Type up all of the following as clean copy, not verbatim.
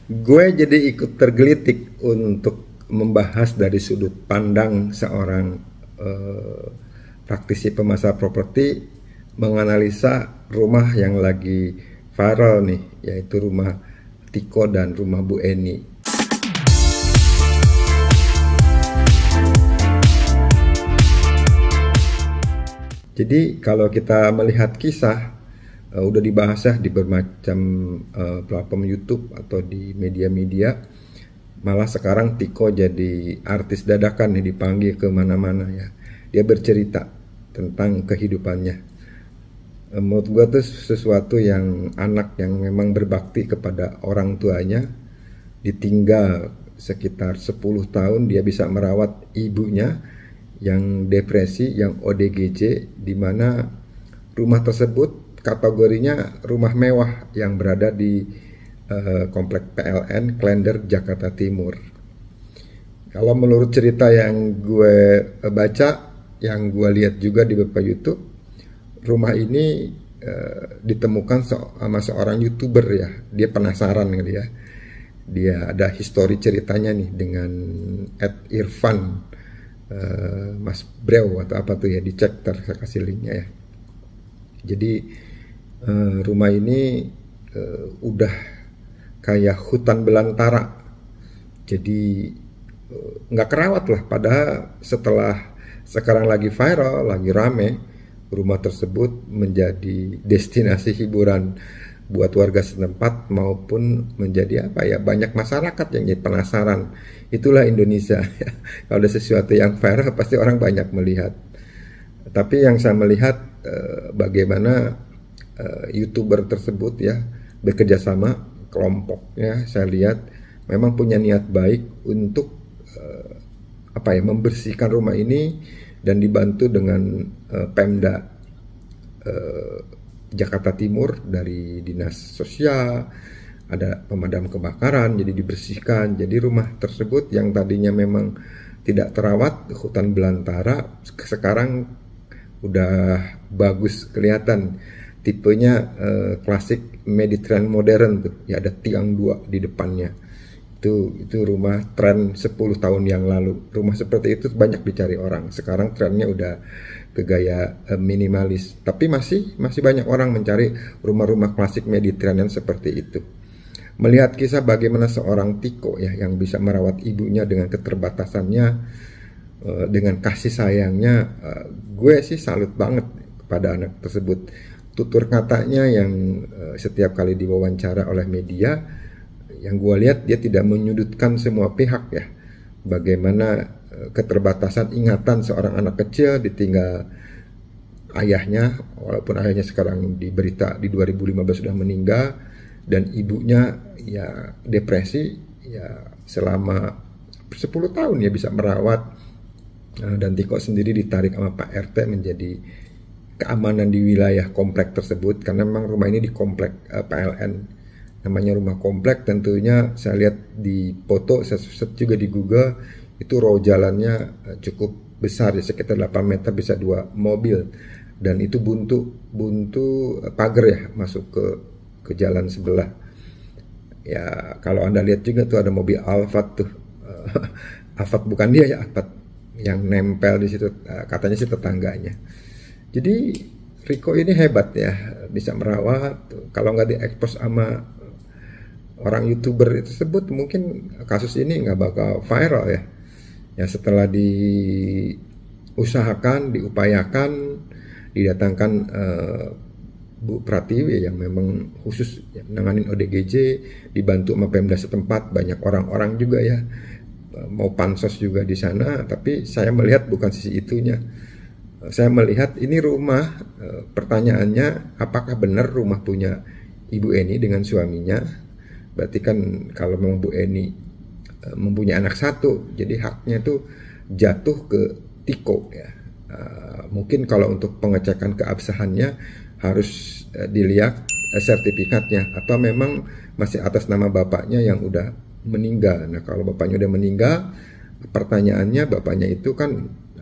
Gue jadi ikut tergelitik untuk membahas dari sudut pandang seorang eh, praktisi pemasar properti menganalisa rumah yang lagi viral nih, yaitu rumah Tiko dan rumah Bu Eni. Jadi kalau kita melihat kisah, udah dibahas ya di bermacam platform YouTube atau di media-media. Malah sekarang Tiko jadi artis dadakan nih, dipanggil ke mana-mana ya. Dia bercerita tentang kehidupannya. Menurut gue tuh sesuatu yang anak yang memang berbakti kepada orang tuanya, ditinggal sekitar 10 tahun dia bisa merawat ibunya yang depresi, yang ODGJ, di mana rumah tersebut kategorinya rumah mewah yang berada di komplek PLN Klender, Jakarta Timur. Kalau menurut cerita yang gue baca, yang gue lihat juga di beberapa YouTube, rumah ini ditemukan sama seorang YouTuber ya. Dia penasaran kali ya. Dia ada histori ceritanya nih dengan @irfan Mas Brew atau apa tuh ya, dicek saya kasih linknya ya. Jadi rumah ini udah kayak hutan belantara, jadi nggak kerawat lah. Padahal setelah sekarang lagi viral, lagi rame, rumah tersebut menjadi destinasi hiburan buat warga setempat maupun menjadi apa ya, banyak masyarakat yang jadi penasaran. Itulah Indonesia. Kalau ada sesuatu yang viral pasti orang banyak melihat. Tapi yang saya melihat bagaimana YouTuber tersebut ya bekerja sama kelompoknya, saya lihat memang punya niat baik untuk apa ya, membersihkan rumah ini, dan dibantu dengan Pemda Jakarta Timur dari Dinas Sosial, ada pemadam kebakaran, jadi dibersihkan. Jadi rumah tersebut yang tadinya memang tidak terawat, hutan belantara, sekarang udah bagus kelihatan. Tipenya klasik Mediterranean modern tuh, ya ada tiang dua di depannya. Itu rumah tren 10 tahun yang lalu. Rumah seperti itu banyak dicari orang. Sekarang trennya udah ke gaya minimalis. Tapi masih banyak orang mencari rumah-rumah klasik Mediterranean seperti itu. Melihat kisah bagaimana seorang Tiko ya yang bisa merawat ibunya dengan keterbatasannya, dengan kasih sayangnya, gue sih salut banget kepada anak tersebut. Tutur katanya yang setiap kali diwawancara oleh media, yang gue lihat dia tidak menyudutkan semua pihak ya. Bagaimana keterbatasan ingatan seorang anak kecil ditinggal ayahnya, walaupun ayahnya sekarang di berita di 2015 sudah meninggal, dan ibunya ya depresi ya selama 10 tahun ya bisa merawat. Dan Tiko sendiri ditarik sama Pak RT menjadi keamanan di wilayah komplek tersebut, karena memang rumah ini di komplek PLN, namanya rumah komplek. Tentunya saya lihat di foto, saya search juga di Google, itu row jalannya cukup besar ya, sekitar 8 meter, bisa 2 mobil, dan itu buntu pagar ya masuk ke jalan sebelah ya. Kalau Anda lihat juga tuh ada mobil Alphard tuh, Alphard bukan dia ya, Alphard yang nempel di situ, katanya sih tetangganya. Jadi Riko ini hebat ya, bisa merawat. Kalau nggak diekspos sama orang YouTuber tersebut, mungkin kasus ini nggak bakal viral ya. Ya setelah diusahakan, diupayakan, didatangkan Bu Pratiwi yang memang khusus ya, nanganin ODGJ, dibantu sama Pemda setempat, banyak orang-orang juga ya, mau pansos juga di sana. Tapi saya melihat bukan sisi itunya. Saya melihat ini rumah, pertanyaannya apakah benar rumah punya Ibu Eni dengan suaminya. Berarti kan kalau memang Bu Eni mempunyai anak satu, jadi haknya tuh jatuh ke Tiko ya. Mungkin kalau untuk pengecekan keabsahannya harus dilihat sertifikatnya, atau memang masih atas nama bapaknya yang udah meninggal. Nah kalau bapaknya udah meninggal, pertanyaannya bapaknya itu kan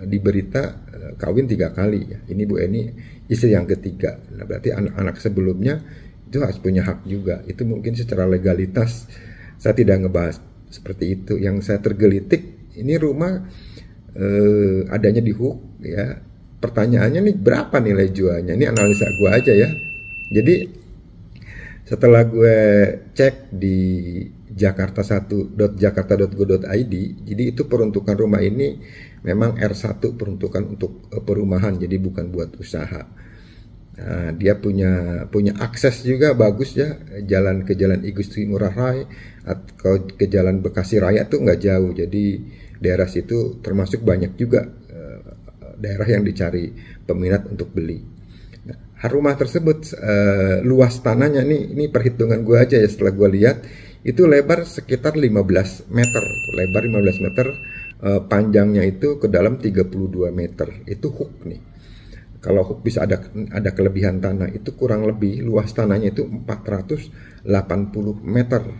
di berita kawin 3 kali ya. Ini Bu Eni istri yang ketiga. Nah berarti anak-anak sebelumnya itu harus punya hak juga. Itu mungkin secara legalitas saya tidak ngebahas seperti itu. Yang saya tergelitik ini rumah adanya di Hook ya. Pertanyaannya nih berapa nilai jualnya? Ini analisa gue aja ya. Jadi setelah gue cek di jakarta1.jakarta.go.id, jadi itu peruntukan rumah ini memang R1 peruntukan untuk perumahan, jadi bukan buat usaha. Nah, dia punya akses juga bagus ya, jalan ke Jalan I Gusti Ngurah Rai atau ke Jalan Bekasi Raya tuh nggak jauh. Jadi daerah situ termasuk banyak juga daerah yang dicari peminat untuk beli. Nah, rumah tersebut luas tanahnya ini perhitungan gue aja ya, setelah gue lihat itu lebar sekitar 15 meter, lebar 15 meter, panjangnya itu ke dalam 32 meter. Itu Hook nih. Kalau Hook bisa ada kelebihan tanah, itu kurang lebih luas tanahnya itu 480 meter.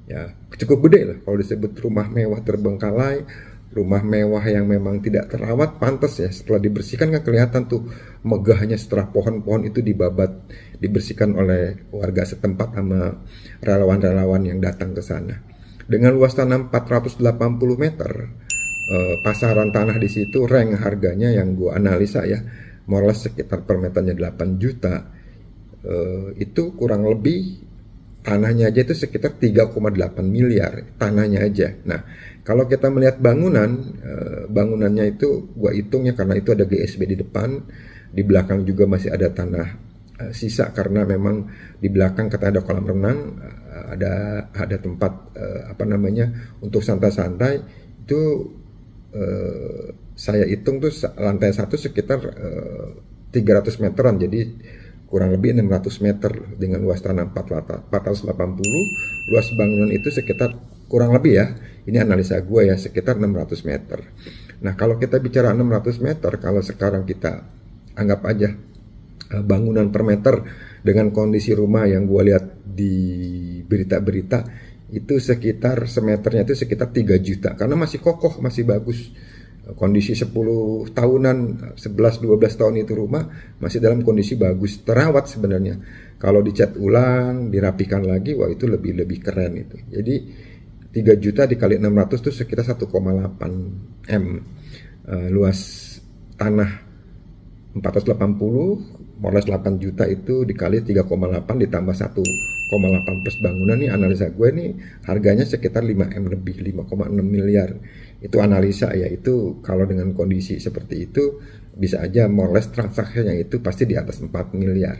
Ya, cukup gede lah kalau disebut rumah mewah terbengkalai, rumah mewah yang memang tidak terawat. Pantas ya, setelah dibersihkan kan kelihatan tuh megahnya setelah pohon-pohon itu dibabat, dibersihkan oleh warga setempat sama relawan-relawan yang datang ke sana. Dengan luas tanah 480 meter, pasaran tanah di situ rank harganya yang gua analisa ya, more sekitar per meternya 8 juta. Itu kurang lebih tanahnya aja itu sekitar 3,8 miliar tanahnya aja. Nah, kalau kita melihat bangunannya itu gua hitungnya, karena itu ada GSB di depan, di belakang juga masih ada tanah sisa karena memang di belakang kata ada kolam renang, ada tempat untuk santai-santai. Itu saya hitung tuh lantai 1 sekitar 300 meteran, jadi kurang lebih 600 meter dengan luas tanah 480. Luas bangunan itu sekitar kurang lebih ya, ini analisa gue ya, sekitar 600 meter. Nah, kalau kita bicara 600 meter, kalau sekarang kita anggap aja bangunan per meter dengan kondisi rumah yang gue lihat di berita-berita, itu sekitar semeternya itu sekitar 3 juta karena masih kokoh, masih bagus. Kondisi 10 tahunan, 11-12 tahun itu rumah masih dalam kondisi bagus, terawat sebenarnya. Kalau dicat ulang, dirapikan lagi, wah itu lebih keren itu. Jadi 3 juta dikali 600 itu sekitar 1,8 M. Luas tanah 480, more 8 juta itu dikali 3,8 ditambah 1,8 plus bangunan nih, analisa gue nih harganya sekitar 5M lebih, 5,6 miliar. Itu analisa ya, itu kalau dengan kondisi seperti itu bisa aja more less transaksinya itu pasti di atas 4 miliar.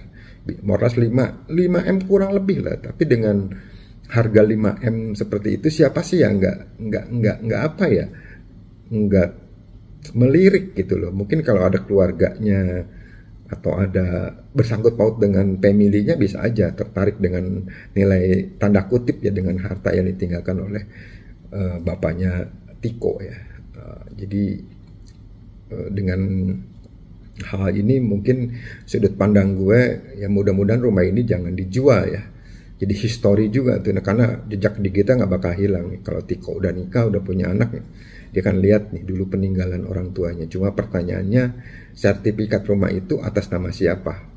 More less 5M kurang lebih lah, tapi dengan harga 5M seperti itu siapa sih yang nggak melirik gitu loh. Mungkin kalau ada keluarganya atau ada bersangkut paut dengan family-nya bisa aja tertarik dengan nilai tanda kutip ya, dengan harta yang ditinggalkan oleh bapaknya Tiko ya. Jadi dengan hal ini mungkin sudut pandang gue ya, mudah-mudahan rumah ini jangan dijual ya. Jadi histori juga tuh, karena jejak digital nggak bakal hilang nih. Kalau Tiko udah nikah, udah punya anak nih, dia kan lihat nih dulu peninggalan orang tuanya. Cuma pertanyaannya, sertifikat rumah itu atas nama siapa?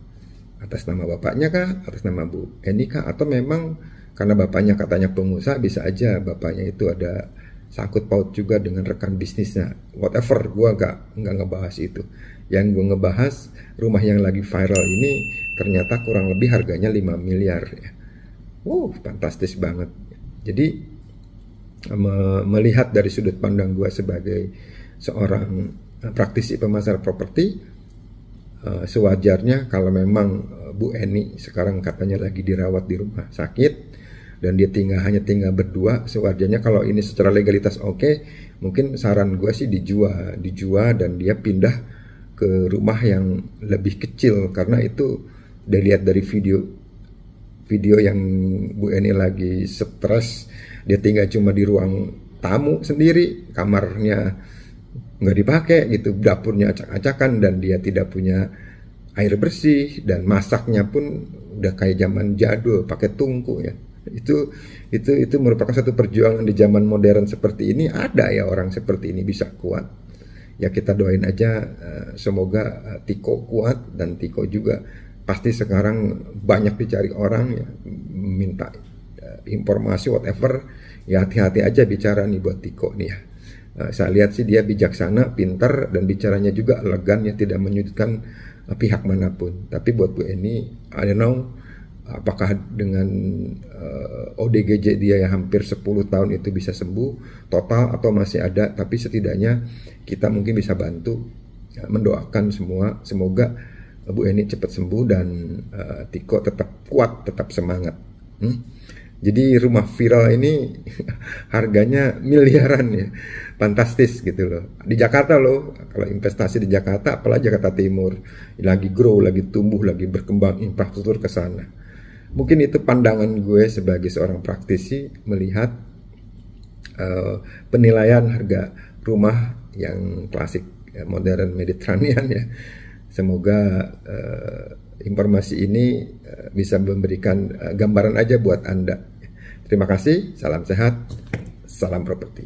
Atas nama bapaknya kah? Atas nama Bu Eni kah? Atau memang karena bapaknya katanya pengusaha, bisa aja bapaknya itu ada sangkut paut juga dengan rekan bisnisnya. Whatever, gue nggak ngebahas itu. Yang gue ngebahas rumah yang lagi viral ini ternyata kurang lebih harganya 5 miliar ya. Fantastis banget. Jadi melihat dari sudut pandang gue sebagai seorang praktisi pemasaran properti, sewajarnya kalau memang Bu Eni sekarang katanya lagi dirawat di rumah sakit dan dia hanya tinggal berdua, sewajarnya kalau ini secara legalitas oke, mungkin saran gue sih dijual dan dia pindah ke rumah yang lebih kecil, karena itu dilihat dari video yang Bu Eni lagi stres, dia tinggal cuma di ruang tamu sendiri, kamarnya nggak dipakai gitu, dapurnya acak-acakan, dan dia tidak punya air bersih, dan masaknya pun udah kayak zaman jadul pakai tungku ya. Itu merupakan satu perjuangan di zaman modern seperti ini. Ada ya orang seperti ini bisa kuat ya, kita doain aja semoga Tiko kuat, dan Tiko juga pasti sekarang banyak dicari orang ya, minta informasi whatever, ya hati-hati aja bicara nih buat Tiko nih ya. Saya lihat sih dia bijaksana, pintar, dan bicaranya juga elegan ya, tidak menyudutkan pihak manapun. Tapi buat Bu Eni, I don't know apakah dengan ODGJ dia yang hampir 10 tahun itu bisa sembuh total atau masih ada, tapi setidaknya kita mungkin bisa bantu mendoakan semua, semoga Bu Eni cepat sembuh dan Tiko tetap kuat, tetap semangat. Jadi rumah viral ini harganya miliaran ya, fantastis gitu loh. Di Jakarta loh, kalau investasi di Jakarta, apalagi Jakarta Timur, lagi grow, lagi tumbuh, lagi berkembang infrastruktur ke sana. Mungkin itu pandangan gue sebagai seorang praktisi melihat penilaian harga rumah yang klasik, modern Mediterranean ya. Semoga informasi ini bisa memberikan gambaran aja buat Anda. Terima kasih, salam sehat, salam properti.